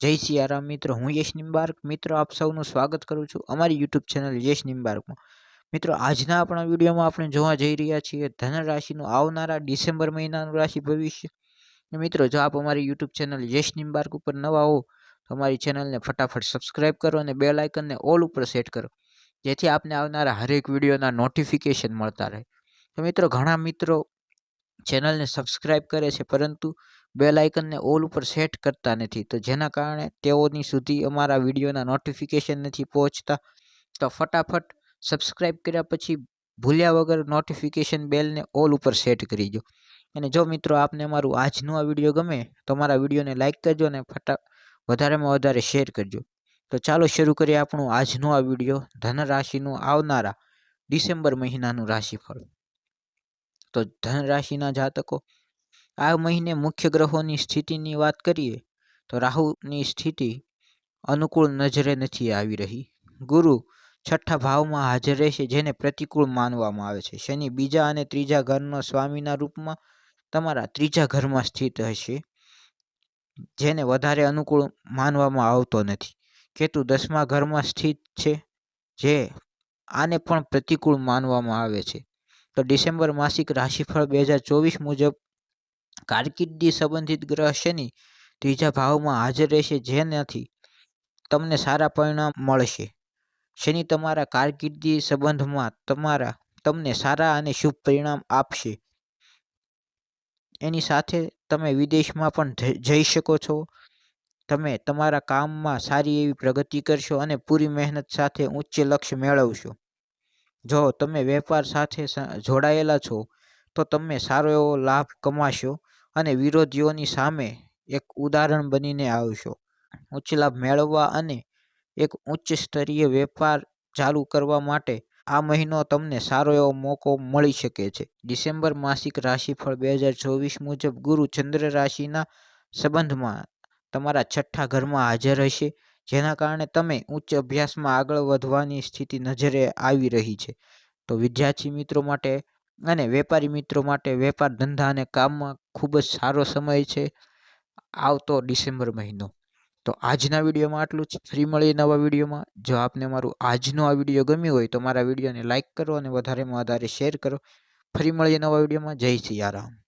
જય સિયારામ મિત્રો, હું યશ નિમ્બાર્ક મિત્રો આપ સૌનું સ્વાગત કરું છું અમારી યુટ્યુબ ચેનલ યશ નિમ્બાર્કમાં। મિત્રો આજના આપણા વિડીયોમાં આપણે જોવા જઈ રહ્યા છીએ ધન રાશિનું આવનારા ડિસેમ્બર મહિનાનું રાશિ ભવિષ્ય। મિત્રો જો આપ અમારી યુટ્યુબ ચેનલ યશ નિમ્બાર્ક ઉપર નવા હો તો અમારી ચેનલને ફટાફટ સબસ્ક્રાઇબ કરો અને બેલ આઇકનને ઓલ ઉપર સેટ કરો, જેથી આપને આવનારા હરેક વિડીયોના નોટિફિકેશન મળતા રહે। તો મિત્રો ઘણા મિત્રો ચેનલને સબસ્ક્રાઇબ કરે છે પરંતુ બેલ આઇકનને ઓલ ઉપર સેટ કરતા નથી, તો જેના કારણે તેઓની સુધી અમારા વિડીયોના નોટિફિકેશન નથી પહોંચતા। તો ફટાફટ સબસ્ક્રાઇબ કર્યા પછી ભૂલ્યા વગર નોટિફિકેશન બેલને ઓલ ઉપર સેટ કરી દો। અને જો મિત્રો આપને અમારું આજનું આ વિડીયો ગમે તો અમારા વિડીયોને લાઇક કરજો અને વધારેમાં વધારે શેર કરજો। તો ચાલો શરૂ કરીએ આપણું આજનું આ વિડીયો ધન રાશિનું આવનારા ડિસેમ્બર મહિનાનું રાશિફળ। તો ધન રાશિના જાતકો આ મહિને મુખ્ય ગ્રહોની સ્થિતિની વાત કરીએ તો રાહુની સ્થિતિ અનુકૂળ નજરે નથી આવી રહી। ગુરુ છઠ્ઠા ભાવમાં હાજર રહેશે, જેને પ્રતિકૂળ માનવામાં આવે છે। શનિ બીજા અને ત્રીજા ઘરના સ્વામીના રૂપમાં તમારા ત્રીજા ઘરમાં સ્થિત હશે, જેને વધારે અનુકૂળ માનવામાં આવતો નથી। કેતુ 10મા ઘરમાં સ્થિત છે, જે આને પણ પ્રતિકૂળ માનવામાં આવે છે। તો ડિસેમ્બર માસિક રાશિફળ 2024 મુજબ કારકિર્દી સંબંધિત ગ્રહ શનિ ત્રીજા ભાવમાં હાજર રહેશે, જેનાથી તમને સારા પરિણામ મળશે। શનિ તમારા કારકિર્દી સંબંધમાં તમને સારા અને શુભ પરિણામ આપશે। એની સાથે તમે વિદેશમાં પણ જઈ શકો છો। તમે તમારા કામમાં સારી એવી પ્રગતિ કરશો અને પૂરી મહેનત સાથે ઉચ્ચ લક્ષ્ય મેળવશો। જો તમે વેપાર સાથે જોડાયેલા છો તો તમે સારો એવો લાભ કમાશો અને વિરોધીઓની સામે એક ઉદાહરણ બનીને આવશો। ઉચ્ચ લાભ મેળવવા અને એક ઉચ્ચ સ્તરીય વેપાર ચાલુ કરવા માટે આ મહિનો તમને સારો એવો મોકો મળી શકે છે। ડિસેમ્બર માસિક રાશિફળ 2024 મુજબ ગુરુ ચંદ્ર રાશિના સંબંધમાં તમારા છઠ્ઠા ઘરમાં હાજર હશે, જેના કારણે તમે ઉચ્ચ અભ્યાસમાં આગળ વધવાની સ્થિતિ નજરે આવી રહી છે। તો વિદ્યાર્થી મિત્રો માટે અને વેપારી મિત્રો માટે વેપાર ધંધા અને કામમાં ખૂબ જ સારો સમય છે આવતો ડિસેમ્બર મહિનો। તો આજના વિડીયોમાં આટલું જ। ફરી મળીએ નવા વિડીયોમાં। જો આપને મારું આજનો આ વિડીયો ગમ્યો હોય તો મારા વિડીયોને લાઇક કરો અને વધારેમાં વધારે શેર કરો। ફરી મળીએ નવા વિડીયોમાં। જય સિયારામ।